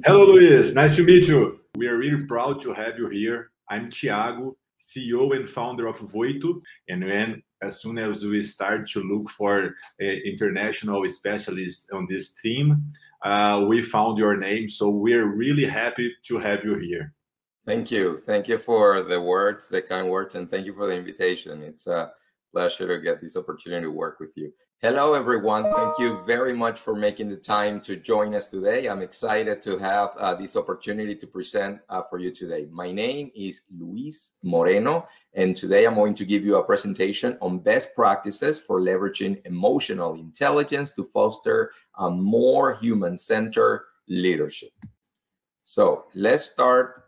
Hello, Luis. Nice to meet you. We are really proud to have you here. I'm Thiago, CEO and founder of Voitto. And as soon as we start to look for international specialists on this theme, we found your name. So we're really happy to have you here. Thank you. Thank you for the words, the kind words, and thank you for the invitation. It's a pleasure to get this opportunity to work with you. Hello, everyone. Thank you very much for making the time to join us today. I'm excited to have this opportunity to present for you today. My name is Luis Moreno, and today I'm going to give you a presentation on best practices for leveraging emotional intelligence to foster a more human-centered leadership. So let's start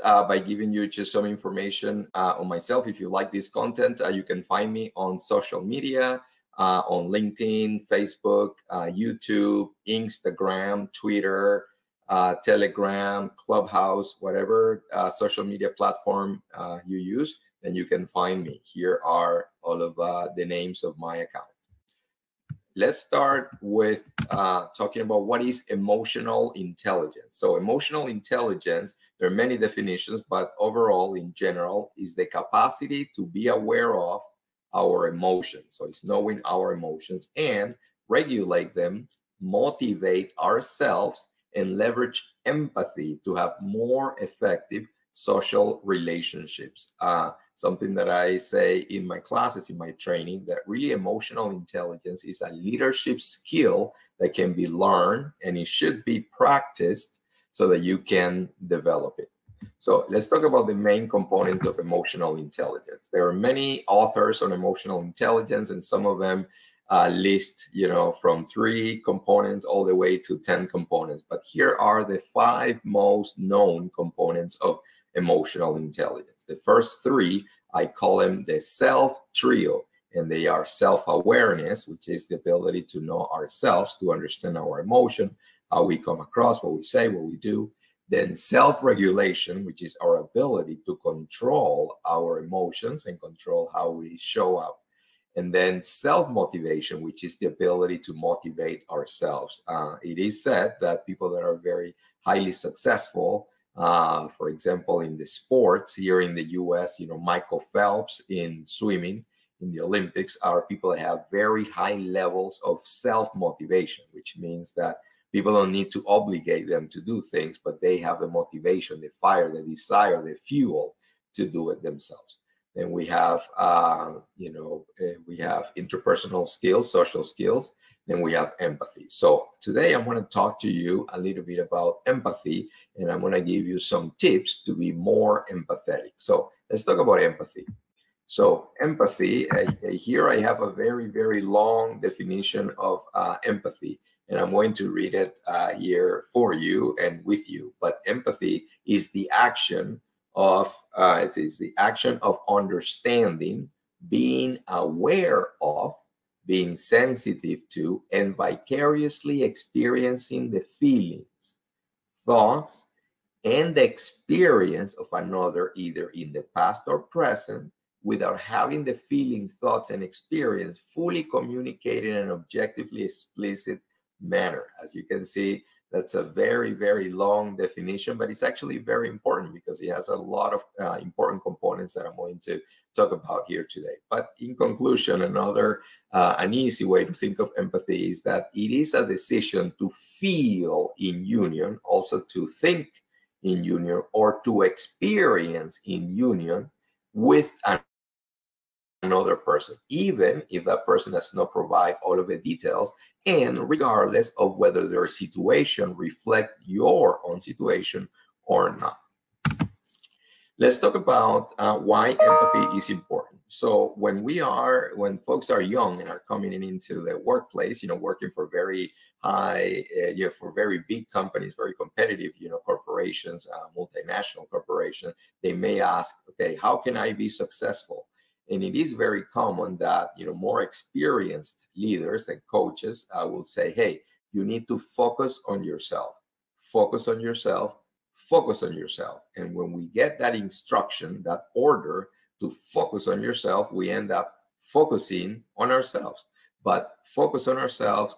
by giving you just some information on myself. If you like this content, you can find me on social media, on LinkedIn, Facebook, YouTube, Instagram, Twitter, Telegram, Clubhouse, whatever social media platform you use, then you can find me. Here are all of the names of my account. Let's start with talking about what is emotional intelligence. So emotional intelligence, there are many definitions, but overall, in general, is the capacity to be aware of our emotions. So it's knowing our emotions and regulate them, motivate ourselves, and leverage empathy to have more effective social relationships. Something that I say in my classes, in my training, that really emotional intelligence is a leadership skill that can be learned, and it should be practiced so that you can develop it. So let's talk about the main component of emotional intelligence. There are many authors on emotional intelligence, and some of them list, from 3 components all the way to 10 components. But here are the 5 most known components of emotional intelligence. The first 3, I call them the self trio, and they are self-awareness, which is the ability to know ourselves, to understand our emotion, how we come across, what we say, what we do. Then self-regulation, which is our ability to control our emotions and control how we show up. And then self-motivation, which is the ability to motivate ourselves. It is said that people that are very highly successful, for example, in the sports here in the US, Michael Phelps in swimming in the Olympics, are people that have very high levels of self-motivation, which means that people don't need to obligate them to do things, but they have the motivation, the fire, the desire, the fuel to do it themselves. Then we have, we have interpersonal skills, social skills. Then we have empathy. So today I'm going to talk to you a little bit about empathy, and I'm going to give you some tips to be more empathetic. So let's talk about empathy. So empathy, here I have a very, very long definition of empathy, and I'm going to read it here for you and with you. But empathy is the action of, understanding, being aware of, being sensitive to, and vicariously experiencing the feelings, thoughts, and the experience of another, either in the past or present, without having the feelings, thoughts, and experience fully communicated in an objectively explicit manner. As you can see, that's a very, very long definition, but it's actually very important because it has a lot of important components that I'm going to talk about here today. But in conclusion, an easy way to think of empathy is that it is a decision to feel in union, also to think in union, or to experience in union with another person, even if that person does not provide all of the details, and regardless of whether their situation reflects your own situation or not. Let's talk about why empathy is important. So when folks are young and are coming into the workplace, working for very high, for very big companies, very competitive, corporations, multinational corporations, they may ask, okay, how can I be successful? And it is very common that, more experienced leaders and coaches will say, hey, you need to focus on yourself, focus on yourself, focus on yourself. And when we get that instruction, that order to focus on yourself, we end up focusing on ourselves. But focus on ourselves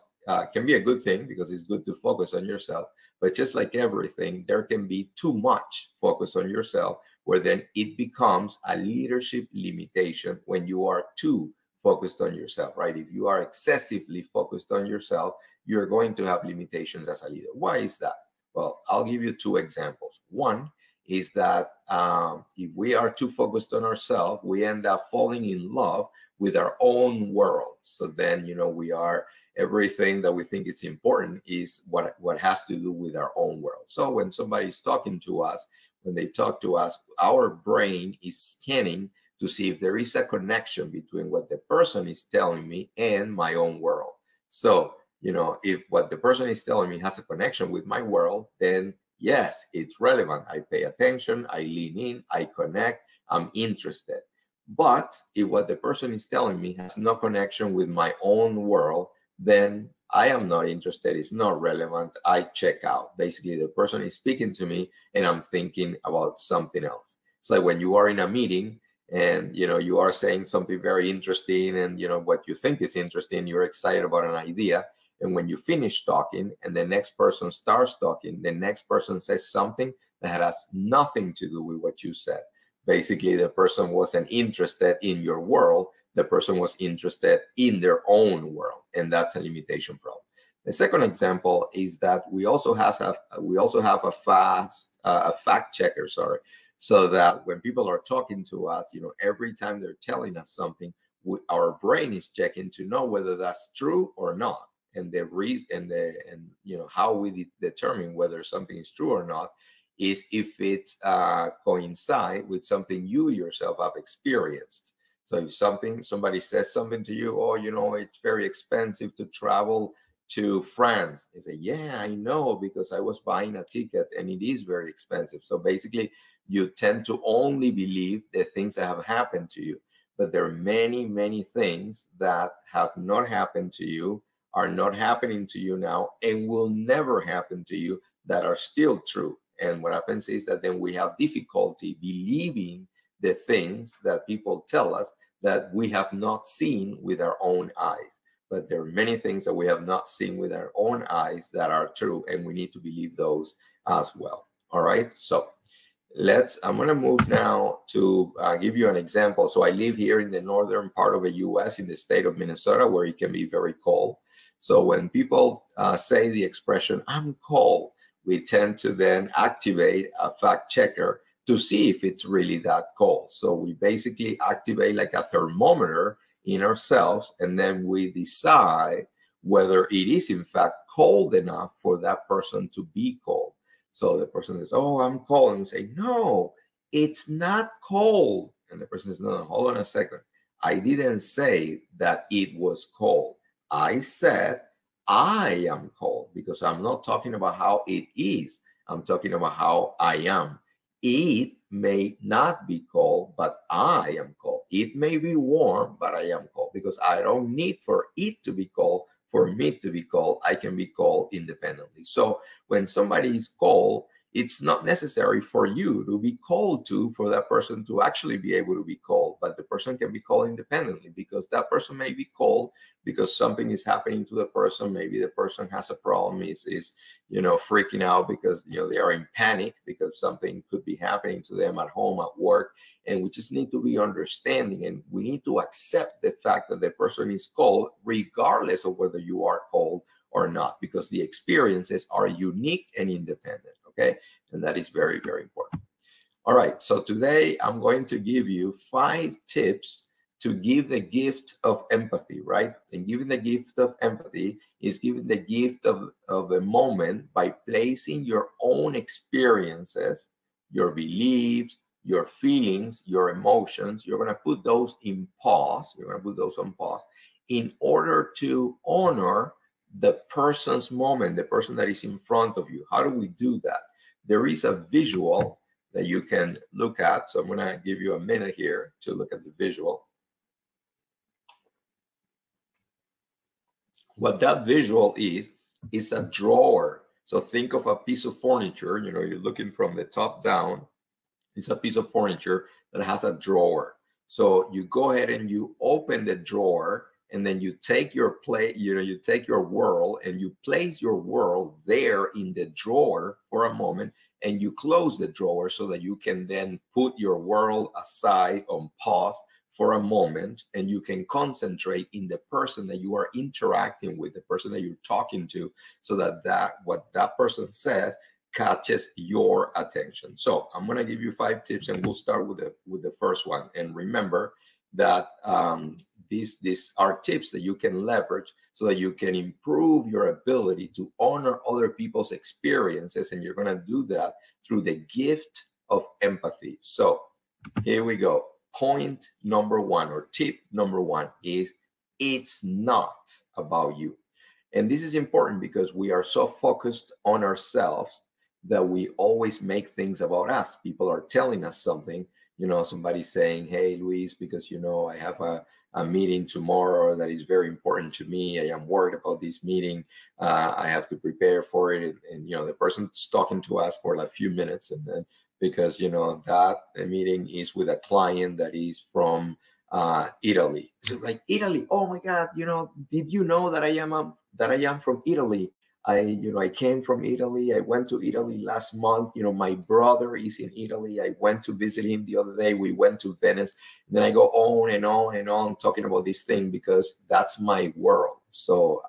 can be a good thing because it's good to focus on yourself. But just like everything, there can be too much focus on yourself, where then it becomes a leadership limitation when you are too focused on yourself, right? If you are excessively focused on yourself, you're going to have limitations as a leader. Why is that? Well, I'll give you two examples. One is that if we are too focused on ourselves, we end up falling in love with our own world. So then, we are, everything that we think is important is what has to do with our own world. So when somebody's talking to us, when they talk to us, our brain is scanning to see if there is a connection between what the person is telling me and my own world. So, if what the person is telling me has a connection with my world, then yes, it's relevant. I pay attention, I lean in, I connect, I'm interested. But if what the person is telling me has no connection with my own world, then I am not interested. It's not relevant. I check out. Basically, the person is speaking to me and I'm thinking about something else. It's like when you are in a meeting and, you are saying something very interesting and, what you think is interesting, you're excited about an idea. And when you finish talking and the next person starts talking, the next person says something that has nothing to do with what you said. Basically, the person wasn't interested in your world. The person was interested in their own world, and that's a limitation problem. The second example is that we also have a fact checker, so that when people are talking to us, every time they're telling us something, our brain is checking to know whether that's true or not. And the reason, how we determine whether something is true or not is if it coincides with something you yourself have experienced. So if somebody says something to you, it's very expensive to travel to France. You say, yeah, I know, because I was buying a ticket and it is very expensive. So basically, you tend to only believe the things that have happened to you. But there are many, many things that have not happened to you, are not happening to you now, and will never happen to you that are still true. And what happens is that then we have difficulty believing the things that people tell us that we have not seen with our own eyes. But there are many things that we have not seen with our own eyes that are true, and we need to believe those as well. All right, so I'm going to move now to give you an example. So I live here in the northern part of the US, in the state of Minnesota, where it can be very cold. So when people say the expression, I'm cold, we tend to then activate a fact checker to see if it's really that cold. So we basically activate like a thermometer in ourselves, and then we decide whether it is in fact cold enough for that person to be cold. So the person says, oh, I'm cold. And we say, no, it's not cold. And the person says, no, hold on a second. I didn't say that it was cold. I said, I am cold, because I'm not talking about how it is. I'm talking about how I am. It may not be cold, but I am cold. It may be warm, but I am cold, because I don't need for it to be cold for me to be cold. I can be cold independently. So when somebody is cold, it's not necessary for you to be cold to, for that person to actually be able to be cold, but the person can be cold independently, because that person may be cold because something is happening to the person. Maybe the person has a problem, is freaking out because they are in panic because something could be happening to them at home, at work. And we just need to be understanding, and we need to accept the fact that the person is cold regardless of whether you are cold or not, because the experiences are unique and independent. Okay, and that is very, very important. All right, so today I'm going to give you 5 tips to give the gift of empathy, right? And giving the gift of empathy is giving the gift of a moment by placing your own experiences, your beliefs, your feelings, your emotions. You're going to put those in pause. You're going to put those on pause in order to honor the person's moment, the person that is in front of you. How do we do that? There is a visual that you can look at. So I'm going to give you a minute here to look at the visual. What that visual is a drawer. So think of a piece of furniture. You're looking from the top down. It's a piece of furniture that has a drawer. So you go ahead and you open the drawer, and then you take your you take your world and you place your world there in the drawer for a moment, and you close the drawer so that you can then put your world aside on pause for a moment, and you can concentrate in the person that you are interacting with, the person that you're talking to, so that what that person says catches your attention. So I'm going to give you 5 tips, and we'll start with the first one. And remember that these are tips that you can leverage so that you can improve your ability to honor other people's experiences, and you're going to do that through the gift of empathy. So here we go. Point number 1, or tip number 1, is it's not about you. And this is important because we are so focused on ourselves that we always make things about us. People are telling us something, somebody's saying, hey, Luis, because, I have a meeting tomorrow that is very important to me. I am worried about this meeting. I have to prepare for it. And the person's talking to us for like a few minutes, and then because that meeting is with a client that is from Italy. So like, Italy, oh my God, did you know that I am from Italy? I came from Italy. I went to Italy last month. My brother is in Italy. I went to visit him the other day. We went to Venice. And then I go on and on and on talking about this thing because that's my world. So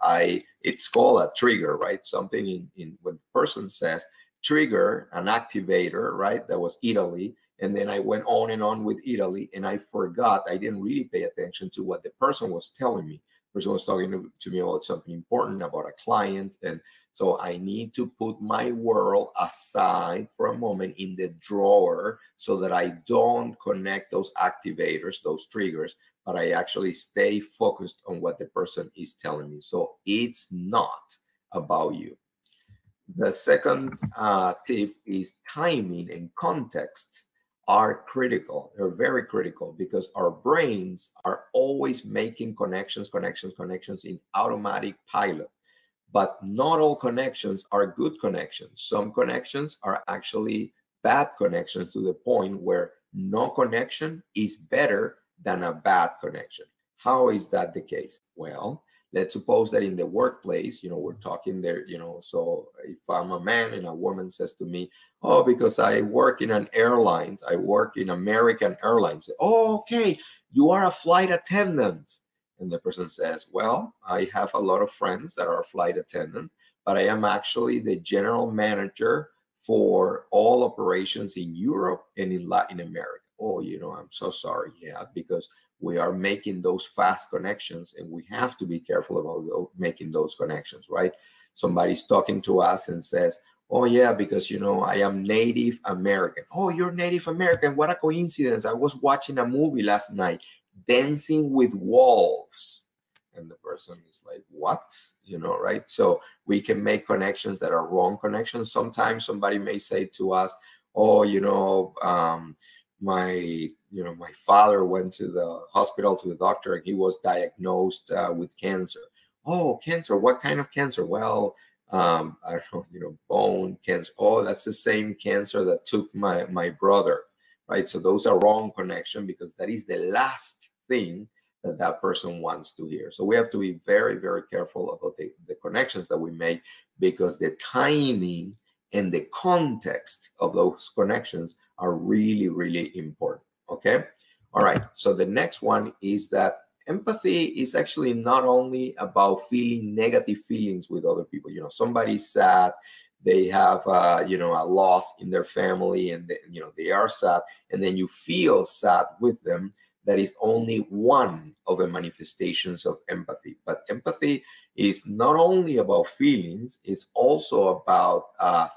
it's called a trigger, right? Something in when the person says trigger, an activator, right? That was Italy. And then I went on and on with Italy, and I forgot. I didn't really pay attention to what the person was telling me. The person was talking to me about something important, about a client. And so I need to put my world aside for a moment in the drawer so that I don't connect those activators, those triggers, but I actually stay focused on what the person is telling me. So it's not about you. The second tip is timing and context are critical. They're very critical because our brains are always making connections in automatic pilot. But not all connections are good connections. Some connections are actually bad connections, to the point where no connection is better than a bad connection. How is that the case? Well, let's suppose that in the workplace, we're talking there, so if I'm a man and a woman says to me, oh, because I work in an airlines, I work in American Airlines. Oh, okay, you are a flight attendant. And the person says, well, I have a lot of friends that are flight attendants, but I am actually the general manager for all operations in Europe and in Latin America. Oh, I'm so sorry. Yeah, because we are making those fast connections, and we have to be careful about making those connections, right? Somebody's talking to us and says, oh yeah, because I am Native American. Oh, you're Native American. What a coincidence. I was watching a movie last night, Dancing with Wolves. And the person is like, what? Right? So we can make connections that are wrong connections. Sometimes somebody may say to us, oh, my father went to the hospital, to the doctor, and he was diagnosed with cancer. Oh, cancer. What kind of cancer? Well, I don't know, bone cancer. Oh, that's the same cancer that took my brother, right? So those are wrong connection, because that is the last thing that person wants to hear. So we have to be very, very careful about the connections that we make, because the timing and the context of those connections are really, really important. Okay. All right. So the next one is that empathy is actually not only about feeling negative feelings with other people. Somebody's sad, they have a loss in their family, and they are sad, and then you feel sad with them. That is only one of the manifestations of empathy. But empathy is not only about feelings, it's also about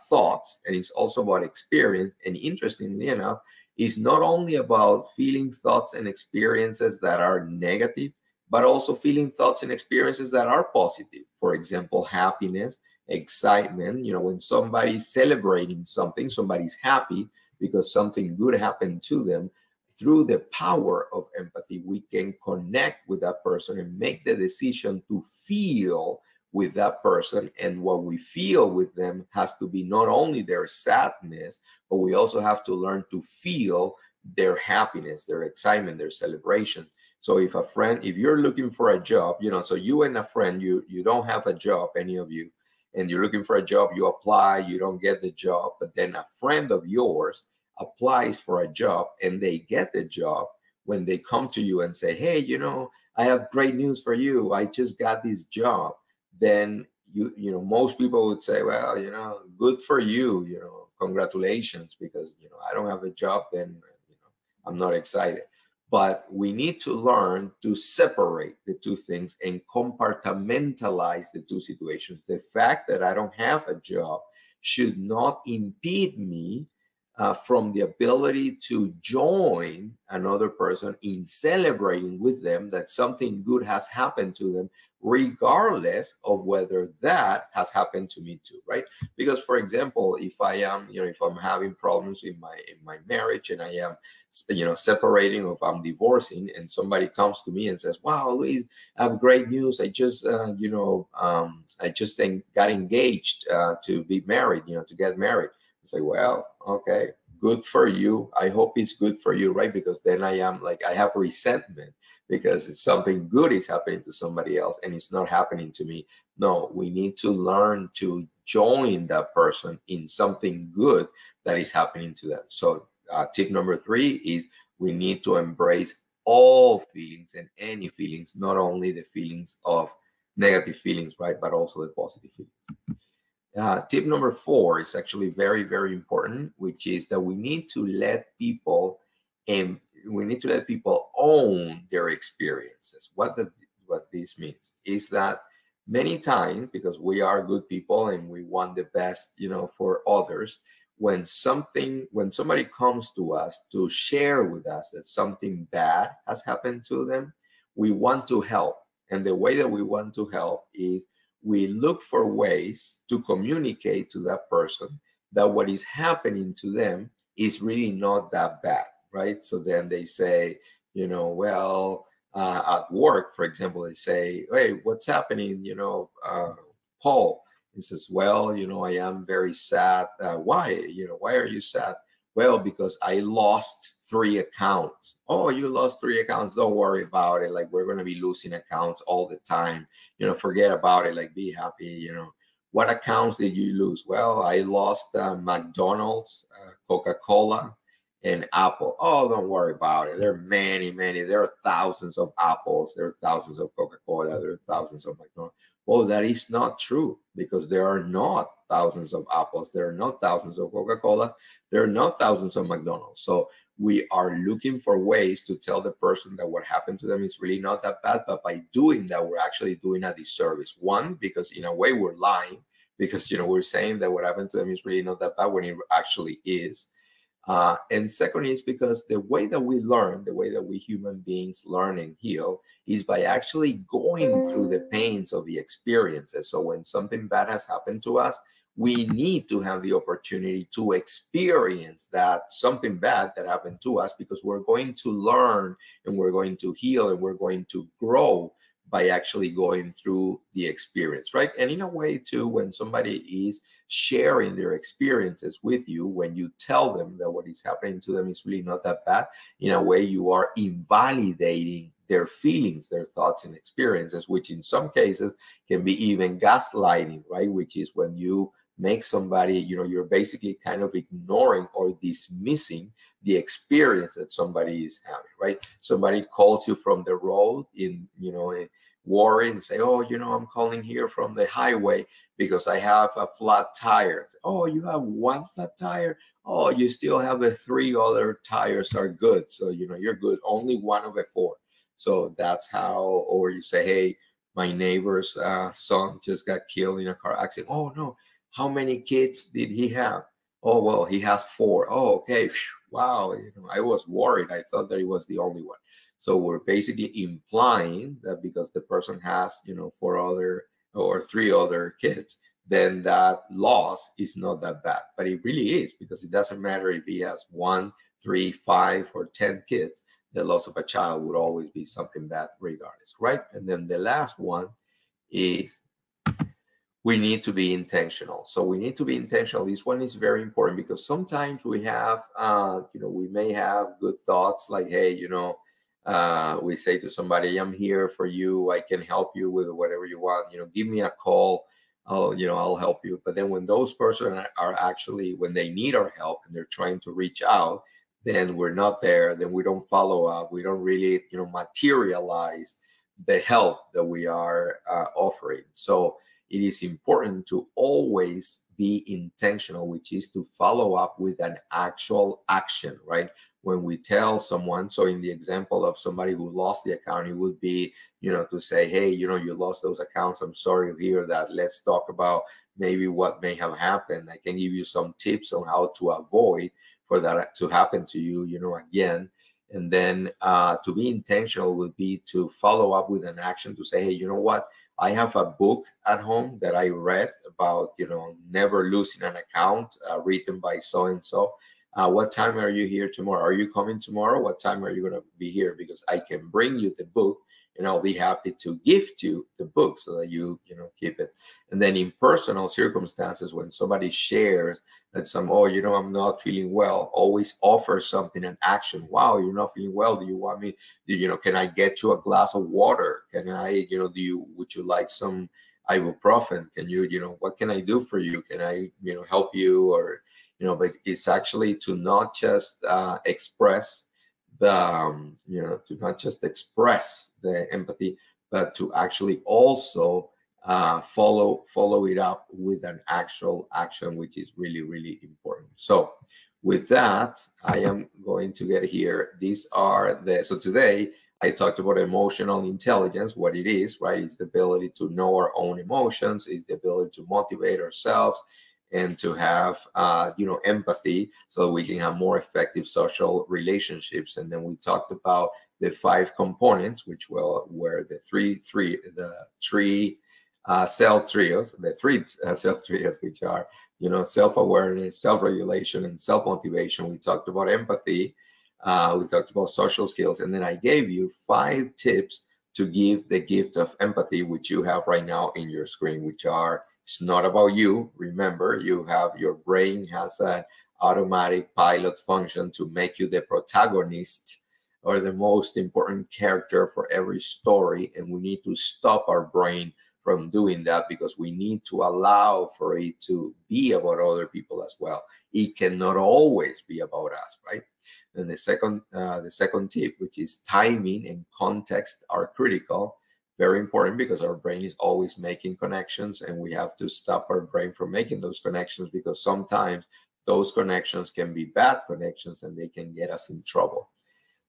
thoughts, and it's also about experience. And interestingly enough, it's not only about feeling thoughts and experiences that are negative, but also feeling thoughts and experiences that are positive. For example, happiness, excitement. When somebody's celebrating something, somebody's happy because something good happened to them. Through the power of empathy, we can connect with that person and make the decision to feel with that person. And what we feel with them has to be not only their sadness, but we also have to learn to feel their happiness, their excitement, their celebration. So if you're looking for a job, so you and a friend, you don't have a job, any of you, and you're looking for a job, you apply, you don't get the job, but then a friend of yours applies for a job and they get the job. When they come to you and say, hey, I have great news for you, I just got this job, then most people would say, well, good for you, congratulations, because I don't have a job, then I'm not excited. But we need to learn to separate the two things and compartmentalize the two situations. The fact that I don't have a job should not impede me from the ability to join another person in celebrating with them that something good has happened to them, regardless of whether that has happened to me too, right? Because, for example, if I'm having problems in my marriage and I am separating, or if I'm divorcing, and somebody comes to me and says, wow, Luis, I have great news, I just got engaged to be married, to get married. I say, well, okay, good for you. I hope it's good for you, right? Because then I have resentment because it's something good is happening to somebody else and it's not happening to me. No, we need to learn to join that person in something good that is happening to them. So tip number 3 is we need to embrace all feelings and any feelings, not only the feelings of negative feelings, right, but also the positive feelings. Tip number 4 is actually very, very important, which is that we need to let people own their experiences. What this means is that many times, because we are good people and we want the best, for others, when somebody comes to us to share with us that something bad has happened to them, we want to help. And the way that we want to help is we look for ways to communicate to that person that what is happening to them is really not that bad, right? So then they say, at work, for example, they say, hey, what's happening? Paul, he says, well, I am very sad. Why? Why are you sad? Well, because I lost 3 accounts. Oh, you lost 3 accounts. Don't worry about it. Like, we're going to be losing accounts all the time. Forget about it. Like, be happy. What accounts did you lose? Well, I lost McDonald's, Coca-Cola, and Apple. Oh, don't worry about it. There are many. There are thousands of Apples. There are thousands of Coca-Cola. There are thousands of McDonald's. Well, that is not true, because there are not thousands of Apples. There are not thousands of Coca-Cola. There are not thousands of McDonald's. So we are looking for ways to tell the person that what happened to them is really not that bad. But by doing that, we're actually doing a disservice. One, because in a way we're lying, because we're saying that what happened to them is really not that bad when it actually is. And second is because the way that we learn, the way that we human beings learn and heal is by actually going through the pains of the experiences. So when something bad has happened to us, we need to have the opportunity to experience that something bad that happened to us, because we're going to learn and we're going to heal and we're going to grow by actually going through the experience, right? And in a way too, when somebody is sharing their experiences with you, when you tell them that what is happening to them is really not that bad, in a way you are invalidating their feelings, their thoughts and experiences, which in some cases can be even gaslighting, right? Which is when you make somebody, you're basically kind of ignoring or dismissing the experience that somebody is having, right? Somebody calls you from the road in worry and say, oh, I'm calling here from the highway because I have a flat tire. Oh, you have 1 flat tire? Oh, you still have the 3 other tires are good. So, you're good. Only 1 of the 4. So that's how, or you say, hey, my neighbor's son just got killed in a car accident. Oh, no. How many kids did he have? Oh, well, he has 4. Oh, okay. Wow. I was worried. I thought that he was the only one. So we're basically implying that because the person has, 4 other or 3 other kids, then that loss is not that bad. But it really is, because it doesn't matter if he has 1, 3, 5, or 10 kids. The loss of a child would always be something bad regardless, right? And then the last one is we need to be intentional. So we need to be intentional. This one is very important because sometimes we have, we may have good thoughts like, hey, we say to somebody, I'm here for you, I can help you with whatever you want, give me a call, I'll help you. But then when those persons are actually, when they need our help and they're trying to reach out, then we're not there, then we don't follow up, we don't really materialize the help that we are offering. So it is important to always be intentional, which is to follow up with an actual action, right? When we tell someone, so in the example of somebody who lost the account, it would be, to say, hey, you lost those accounts. I'm sorry to hear that. Let's talk about maybe what may have happened. I can give you some tips on how to avoid for that to happen to you, again. And then to be intentional would be to follow up with an action to say, hey, you know what? I have a book at home that I read about, never losing an account, written by so-and-so. What time are you here tomorrow? Are you coming tomorrow? What time are you going to be here? Because I can bring you the book and I'll be happy to gift you the book so that you keep it. And then in personal circumstances, when somebody shares that I'm not feeling well, always offer something, an action. Wow, you're not feeling well. Do you want me, can I get you a glass of water? Can I, would you like some ibuprofen? Can you, what can I do for you? Can I, help you? Or, but it's actually to not just express the, to not just express the empathy, but to actually also follow it up with an actual action, which is really, really important. So with that, I am going to get here. So today I talked about emotional intelligence, what it is, right? It's the ability to know our own emotions, it's the ability to motivate ourselves, and to have empathy so that we can have more effective social relationships. And then we talked about the 5 components, which were the three self trios, which are self-awareness, self-regulation, and self-motivation. We talked about empathy, we talked about social skills, and then I gave you 5 tips to give the gift of empathy, which you have right now in your screen, which are: it's not about you. Remember, your brain has an automatic pilot function to make you the protagonist or the most important character for every story. And we need to stop our brain from doing that, because we need to allow for it to be about other people as well. It cannot always be about us, right? And the second tip, which is timing and context, are critical. Very important, because our brain is always making connections, and we have to stop our brain from making those connections, because sometimes those connections can be bad connections and they can get us in trouble.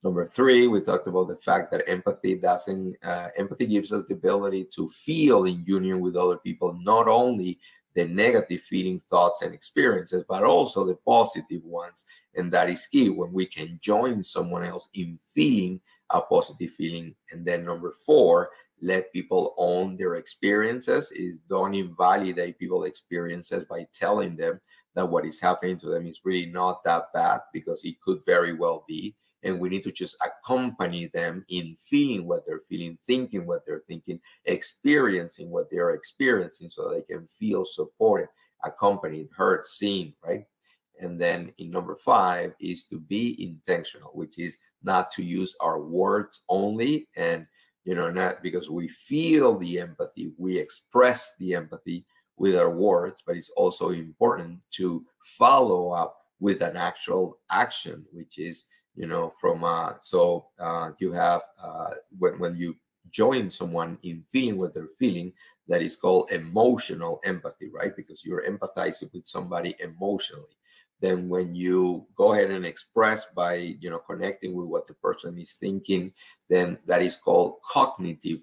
Number 3, we talked about the fact that empathy gives us the ability to feel in union with other people, not only the negative feeling, thoughts, and experiences, but also the positive ones. And that is key, when we can join someone else in feeling a positive feeling. And then number 4, let people own their experiences. Don't invalidate people's experiences by telling them that what is happening to them is really not that bad, because it could very well be. And we need to just accompany them in feeling what they're feeling, thinking what they're thinking, experiencing what they're experiencing, so they can feel supported, accompanied, heard, seen, right? And then in number 5 is to be intentional, which is not to use our words only, and not because we feel the empathy, we express the empathy with our words, but it's also important to follow up with an actual action, which is, you have, when you join someone in feeling what they're feeling, that is called emotional empathy, right? Because you're empathizing with somebody emotionally. Then when you go ahead and express by, connecting with what the person is thinking, then that is called cognitive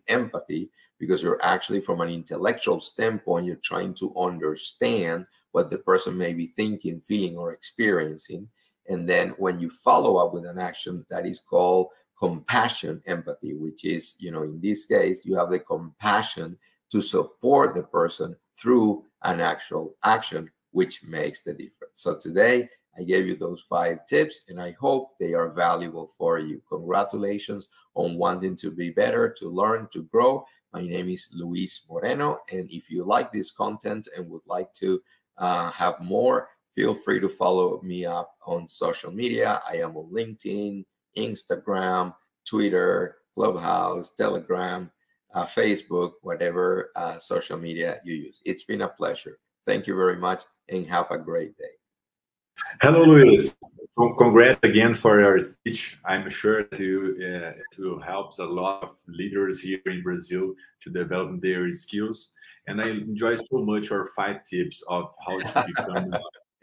empathy, because you're actually, from an intellectual standpoint, you're trying to understand what the person may be thinking, feeling, or experiencing. And then when you follow up with an action, that is called compassion empathy, which is, in this case, you have the compassion to support the person through an actual action, which makes the difference. So today I gave you those 5 tips, and I hope they are valuable for you. Congratulations on wanting to be better, to learn, to grow. My name is Luis Moreno, and if you like this content and would like to have more, feel free to follow me up on social media. I am on LinkedIn, Instagram, Twitter, Clubhouse, Telegram, Facebook, whatever social media you use. It's been a pleasure. Thank you very much and have a great day. Hello, Luis. Congrats again for your speech. I'm sure that it will help a lot of leaders here in Brazil to develop their skills. And I enjoy so much your 5 tips of how to become an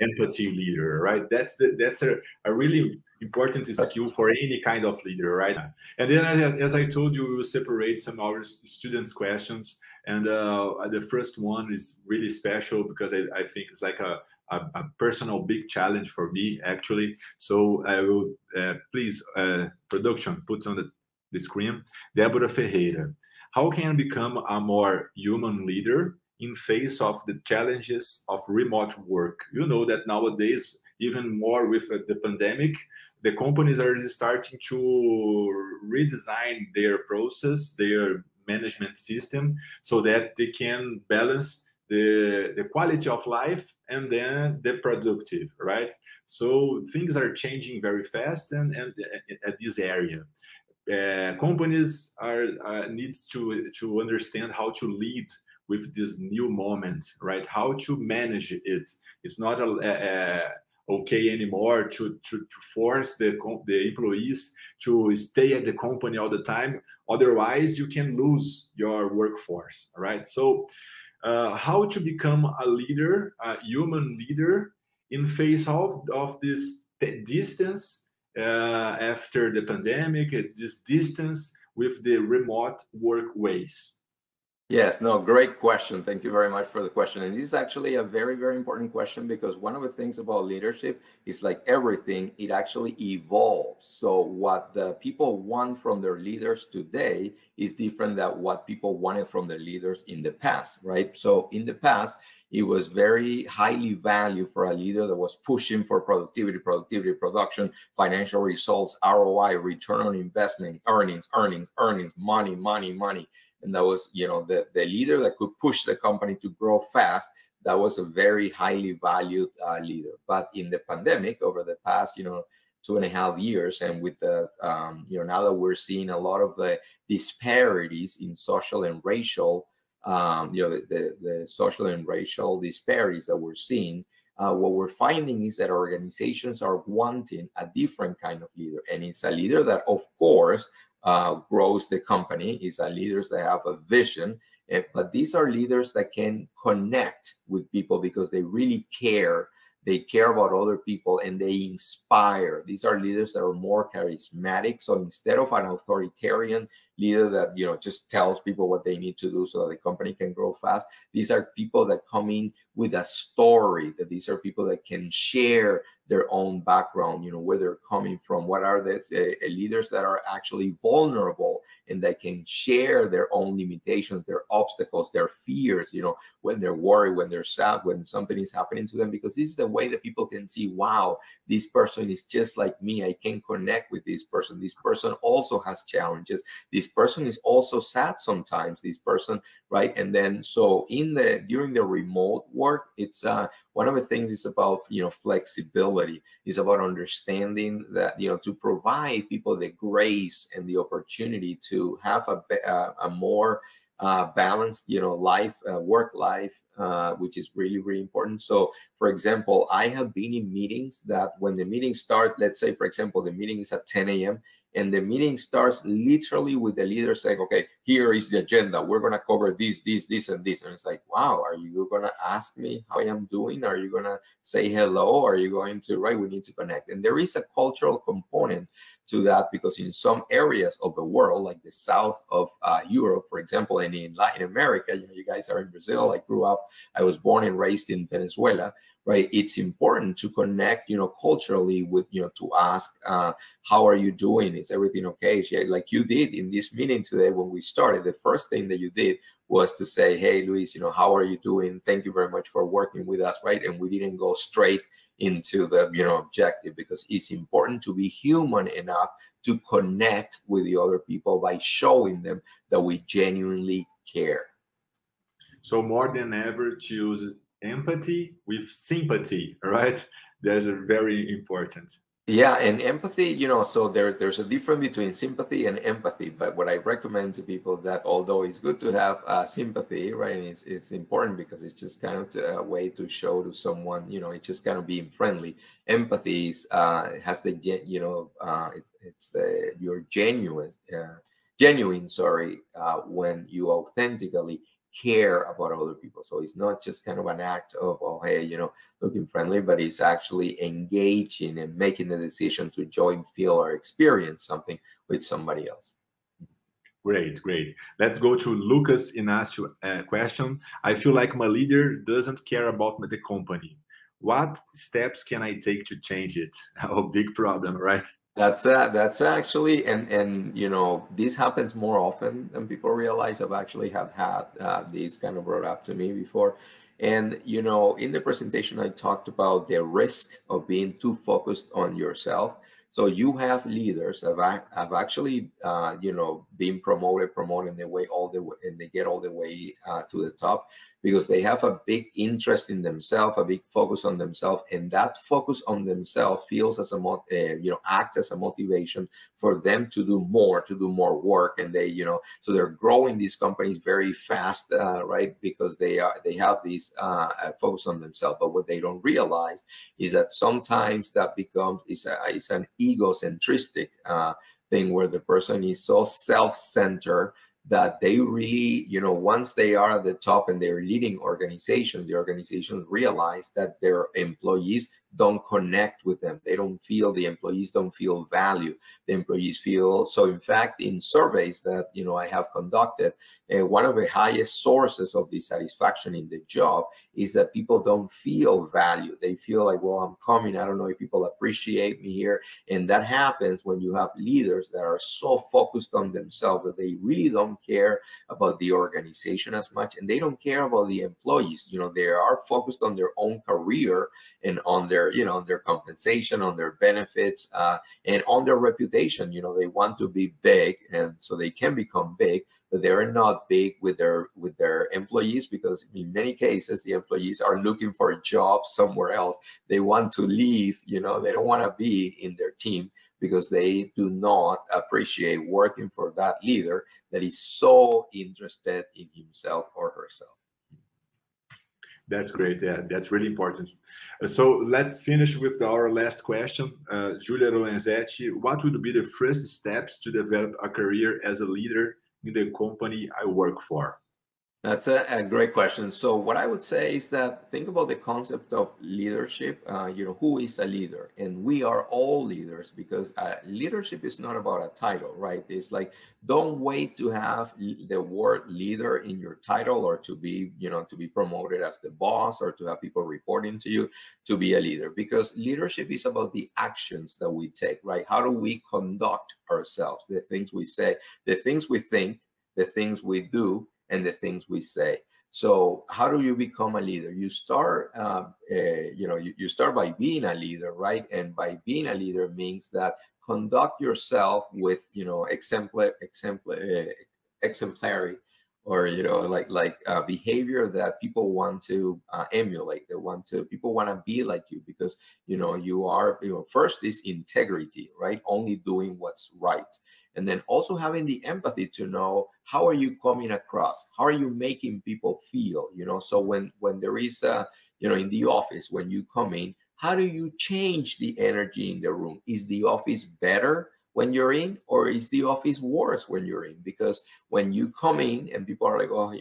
empathy leader, right? That's a really important skill for any kind of leader, right? And then, as I told you, we will separate some of our students' questions. And the first one is really special because I think it's like a personal big challenge for me, actually. So I will please, production, put on the screen. Deborah Ferreira. How can I become a more human leader in face of the challenges of remote work? You know that nowadays, even more with the pandemic, the companies are starting to redesign their process, their management system, so that they can balance the quality of life and then the productive, right? So things are changing very fast and at this area. Companies needs to understand how to lead with this new moment, right? How to manage it. It's not okay anymore to force the employees to stay at the company all the time. Otherwise, you can lose your workforce, right? So how to become a leader, a human leader, in face of this distance after the pandemic, this distance with the remote work ways? Yes, no, great question. Thank you very much for the question. And this is actually a very, very important question because one of the things about leadership is like everything, it actually evolves. So what the people want from their leaders today is different than what people wanted from their leaders in the past, right? So in the past, it was very highly valued for a leader that was pushing for productivity, production, financial results, ROI, return on investment, earnings, money. And that was, the leader that could push the company to grow fast. That was a very highly valued leader. But in the pandemic, over the past, 2.5 years, and with the, now that we're seeing a lot of the disparities in social and racial, the social and racial disparities that we're seeing, what we're finding is that organizations are wanting a different kind of leader. And it's a leader that, of course, grows the company, is a leaders that have a vision, but these are leaders that can connect with people because they really care. They care about other people and they inspire. These are leaders that are more charismatic. So instead of an authoritarian leader that just tells people what they need to do so that the company can grow fast, these are people that come in with a story. That these are people that can share their own background, where they're coming from, what are the leaders that are actually vulnerable and that can share their own limitations, their obstacles, their fears, when they're worried, when they're sad, when something is happening to them, because this is the way that people can see, wow, this person is just like me. I can connect with this person. This person also has challenges. This person is also sad sometimes, this person, right? And then, so during the remote work, it's one of the things is about, flexibility. It's about understanding that, to provide people the grace and the opportunity to have a more balanced, work life, which is really, really important. So, for example, I have been in meetings that when the meeting starts, let's say, for example, the meeting is at 10 a.m. and the meeting starts literally with the leader saying, okay, here is the agenda. We're going to cover this, and this. And it's like, wow, are you going to ask me how I am doing? Are you going to say hello? Are you going to, right? We need to connect. And there is a cultural component to that because in some areas of the world, like the south of Europe, for example, and in Latin America, you guys are in Brazil. I was born and raised in Venezuela. Right, it's important to connect, culturally with, to ask, how are you doing? Is everything okay? Like you did in this meeting today when we started. The first thing that you did was to say, hey, Luis, how are you doing? Thank you very much for working with us, right? And we didn't go straight into the, objective because it's important to be human enough to connect with the other people by showing them that we genuinely care. So more than ever, choose empathy with sympathy, right? That's very important. Yeah, and empathy, so there's a difference between sympathy and empathy. But what I recommend to people that although it's good to have sympathy, right, and it's important because it's just kind of a way to show to someone, it's just kind of being friendly. Empathy has the it's the your genuine, sorry, when you authentically care about other people. So it's not just kind of an act of, oh, hey, looking friendly, but it's actually engaging and making the decision to join, feel, or experience something with somebody else. Great, great. Let's go to Lucas Inácio question. I feel like my leader doesn't care about the company. What steps can I take to change it? Oh, big problem, right? That's actually, and this happens more often than people realize. I've actually have had this kind of brought up to me before. And in the presentation, I talked about the risk of being too focused on yourself. So you have leaders have actually been promoted and they get all the way to the top because they have a big interest in themselves, a big focus on themselves, and that focus on themselves feels as acts as a motivation for them to do more work, and so they're growing these companies very fast, right? Because they have this focus on themselves. But what they don't realize is that sometimes that becomes is an egocentristic thing where the person is so self-centered that they really, once they are at the top and they're leading organizations, the organizations realize that their employees don't connect with them. The employees don't feel value. The employees feel, so in fact, in surveys that, I have conducted, one of the highest sources of dissatisfaction in the job is that people don't feel value. They feel like, well, I'm coming, I don't know if people appreciate me here. And that happens when you have leaders that are so focused on themselves that they really don't care about the organization as much, and they don't care about the employees. They are focused on their own career and on their compensation, on their benefits, and on their reputation. They want to be big, and so they can become big, but they're not big with their employees, because in many cases the employees are looking for a job somewhere else. They want to leave. They don't want to be in their team because they do not appreciate working for that leader that is so interested in himself or herself. That's great. Yeah, that's really important. So let's finish with our last question. Julia Lorenzetti, what would be the first steps to develop a career as a leader in the company I work for? That's a great question. So what I would say is that think about the concept of leadership. Who is a leader? And we are all leaders, because leadership is not about a title, right? It's like, don't wait to have the word leader in your title or to be promoted as the boss or to have people reporting to you to be a leader, because leadership is about the actions that we take, right? How do we conduct ourselves? The things we say, the things we think, the things we do, and the things we say. So how do you become a leader? You start, you start by being a leader, right? And by being a leader means that conduct yourself with, exemplary, or behavior that people want to emulate. People want to be like you, because you are, first is integrity, right? Only doing what's right. And then also having the empathy to know, how are you coming across? How are you making people feel? So when there is in the office, when you come in, how do you change the energy in the room? Is the office better when you're in, or is the office worse when you're in? Because when you come in and people are like, oh,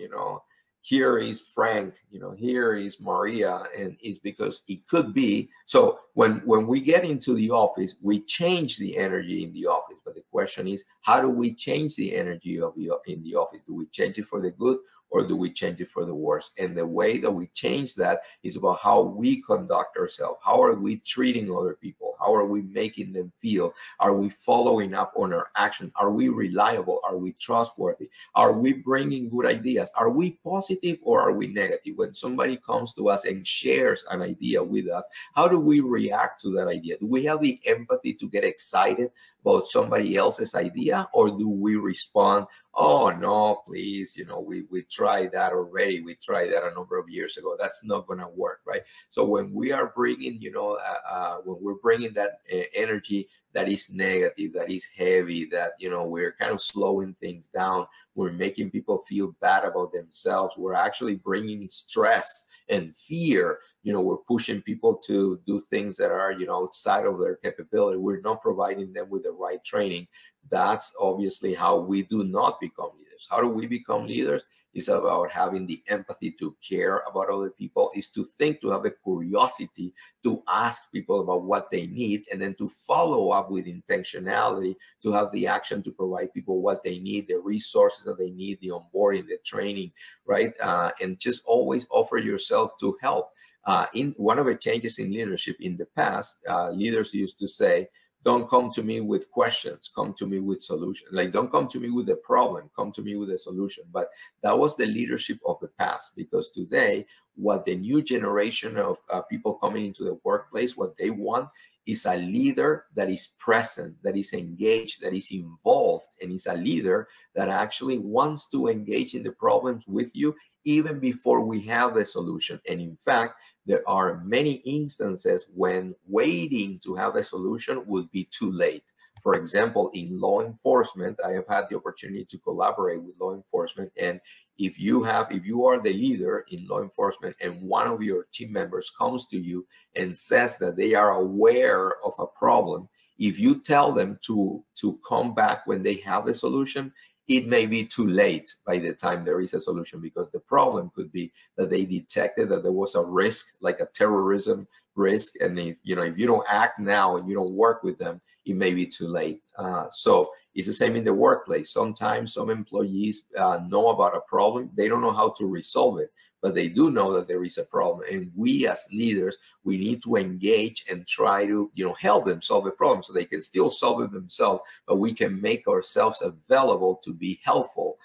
here is Frank, here is Maria, and it's because it could be. So when we get into the office, we change the energy in the office. But the question is, how do we change the energy in the office? Do we change it for the good, or do we change it for the worse? And the way that we change that is about how we conduct ourselves. How are we treating other people? How are we making them feel? Are we following up on our action? Are we reliable? Are we trustworthy? Are we bringing good ideas? Are we positive, or are we negative? When somebody comes to us and shares an idea with us, how do we react to that idea? Do we have the empathy to get excited about somebody else's idea, or do we respond, oh no, please, we tried that already, we tried that a number of years ago, that's not going to work, right? So when we are bringing when we're bringing that energy that is negative, that is heavy, that we're kind of slowing things down, we're making people feel bad about themselves, we're actually bringing stress and fear, we're pushing people to do things that are outside of their capability, we're not providing them with the right training. That's obviously how we do not become leaders. How do we become leaders? It's about having the empathy to care about other people, is to think, to have a curiosity, to ask people about what they need, and then to follow up with intentionality, to have the action to provide people what they need, the resources that they need, the onboarding, the training, right? And just always offer yourself to help. In one of the changes in leadership in the past, leaders used to say, don't come to me with questions, come to me with solutions. Like, don't come to me with a problem, come to me with a solution. But that was the leadership of the past, because today, what the new generation of people coming into the workplace, what they want is a leader that is present, that is engaged, that is involved, and is a leader that actually wants to engage in the problems with you even before we have the solution. And in fact, there are many instances when waiting to have a solution would be too late. For example, in law enforcement, I have had the opportunity to collaborate with law enforcement. And if you are the leader in law enforcement and one of your team members comes to you and says that they are aware of a problem, if you tell them to come back when they have a solution, it may be too late by the time there is a solution, because the problem could be that they detected that there was a risk, like a terrorism risk. And if you don't act now and you don't work with them, it may be too late. So it's the same in the workplace. Sometimes some employees know about a problem. They don't know how to resolve it, but they do know that there is a problem. And we as leaders, we need to engage and try to, help them solve the problem, so they can still solve it themselves, but we can make ourselves available to be helpful,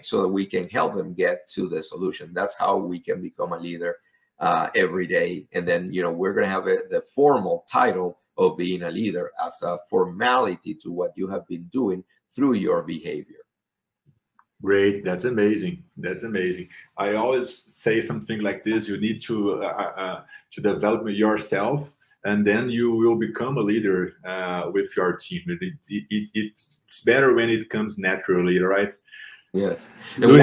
so that we can help them get to the solution. That's how we can become a leader every day. And then, we're going to have the formal title of being a leader as a formality to what you have been doing through your behavior. Great. That's amazing. That's amazing. I always say something like this: you need to develop yourself, and then you will become a leader with your team. It's better when it comes naturally, right? Yes. And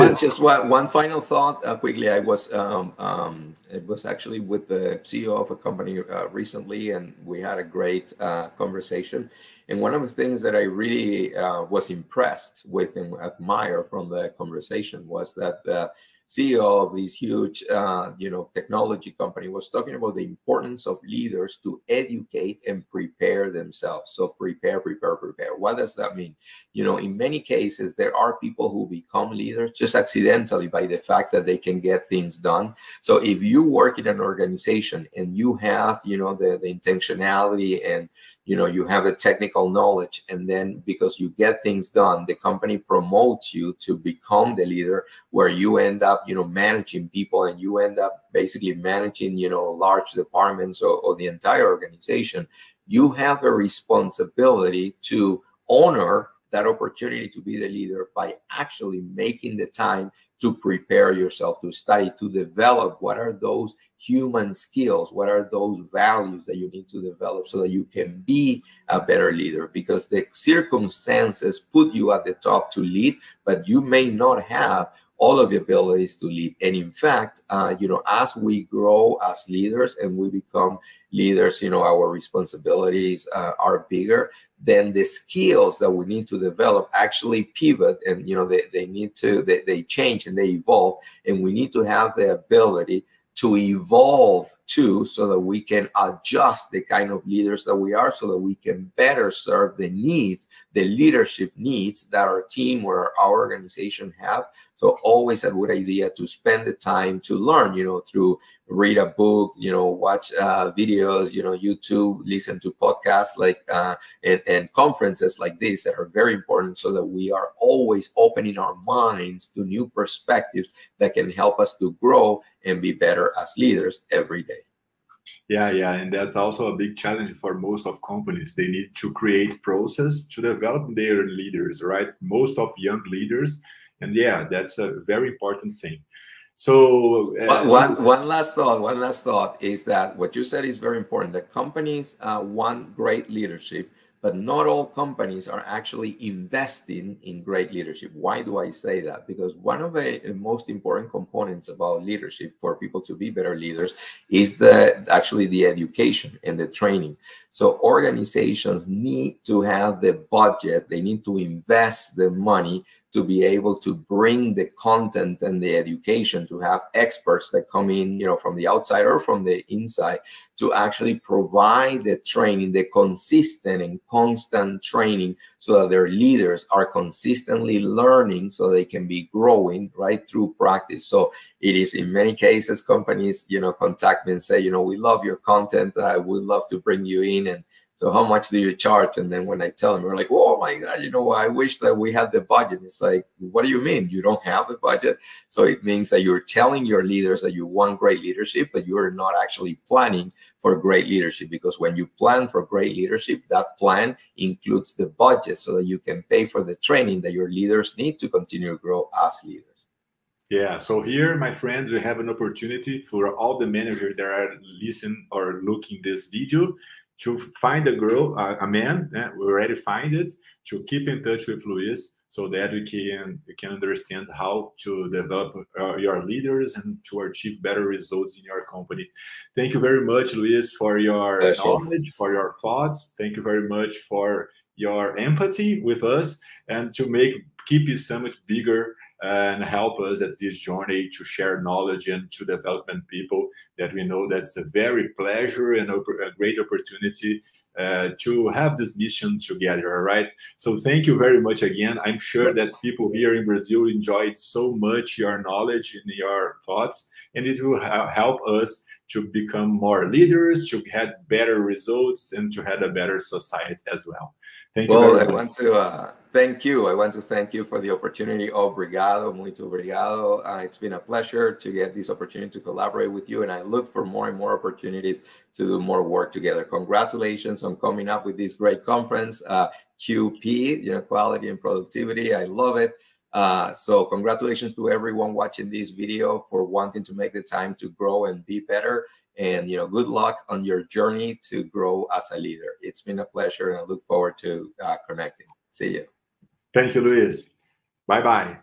one final thought quickly. I was it was actually with the CEO of a company recently, and we had a great conversation. And one of the things that I really was impressed with and admire from the conversation was that the CEO of this huge technology company was talking about the importance of leaders to educate and prepare themselves. So prepare. What does that mean? In many cases, there are people who become leaders just accidentally by the fact that they can get things done. So if you work in an organization and you have, the intentionality and you have the technical knowledge, and then because you get things done, the company promotes you to become the leader, where you end up, managing people, and you end up basically managing, large departments or the entire organization. You have a responsibility to honor that opportunity to be the leader by actually making the time to prepare yourself, to study, to develop what are those human skills, what are those values that you need to develop so that you can be a better leader. Because the circumstances put you at the top to lead, but you may not have all of the abilities to lead. And in fact, as we grow as leaders and we become leaders, our responsibilities are bigger. Then the skills that we need to develop actually pivot, and they change and they evolve, and we need to have the ability to evolve too, so that we can adjust the kind of leaders that we are, so that we can better serve the needs, the leadership needs that our team or our organization have. So always a good idea to spend the time to learn, through read a book, watch videos, YouTube, listen to podcasts and conferences like this that are very important, so that we are always opening our minds to new perspectives that can help us to grow and be better as leaders every day. Yeah, and that's also a big challenge for most of companies. They need to create process to develop their leaders, right? Most of young leaders, and yeah, that's a very important thing. So one last thought is that what you said is very important. That companies want great leadership, but not all companies are actually investing in great leadership. Why do I say that? Because one of the most important components about leadership for people to be better leaders is actually the education and the training. So organizations need to have the budget, they need to invest the money to be able to bring the content and the education, to have experts that come in, from the outside or from the inside, to actually provide the training, the consistent and constant training, so that their leaders are consistently learning, so they can be growing right through practice. So it is, in many cases, companies, contact me and say, we love your content. I would love to bring you in. And so how much do you charge? And then when I tell them, we're like, oh my God, I wish that we had the budget. It's like, what do you mean? You don't have the budget? So it means that you're telling your leaders that you want great leadership, but you're not actually planning for great leadership. Because when you plan for great leadership, that plan includes the budget, so that you can pay for the training that your leaders need to continue to grow as leaders. Yeah, so here, my friends, we have an opportunity for all the managers that are listening or looking this video to find a man, we already find it, to keep in touch with Luis, so that we can understand how to develop your leaders and to achieve better results in your company. Thank you very much, Luis, for your knowledge, for your thoughts. Thank you very much for your empathy with us, and to keep this summit bigger and help us at this journey to share knowledge and to development people that we know that's a very pleasure and a great opportunity to have this mission together, all right? So thank you very much again. I'm sure that people here in Brazil enjoyed so much your knowledge and your thoughts, and it will help us to become more leaders, to have better results, and to have a better society as well. Thank you very much. I want to thank you. I want to thank you for the opportunity. Obrigado, muito obrigado. It's been a pleasure to get this opportunity to collaborate with you, and I look for more and more opportunities to do more work together. Congratulations on coming up with this great conference, QP, quality and productivity. I love it. So congratulations to everyone watching this video for wanting to make the time to grow and be better. And good luck on your journey to grow as a leader. It's been a pleasure, and I look forward to connecting. See you. Thank you, Luis. Bye-bye.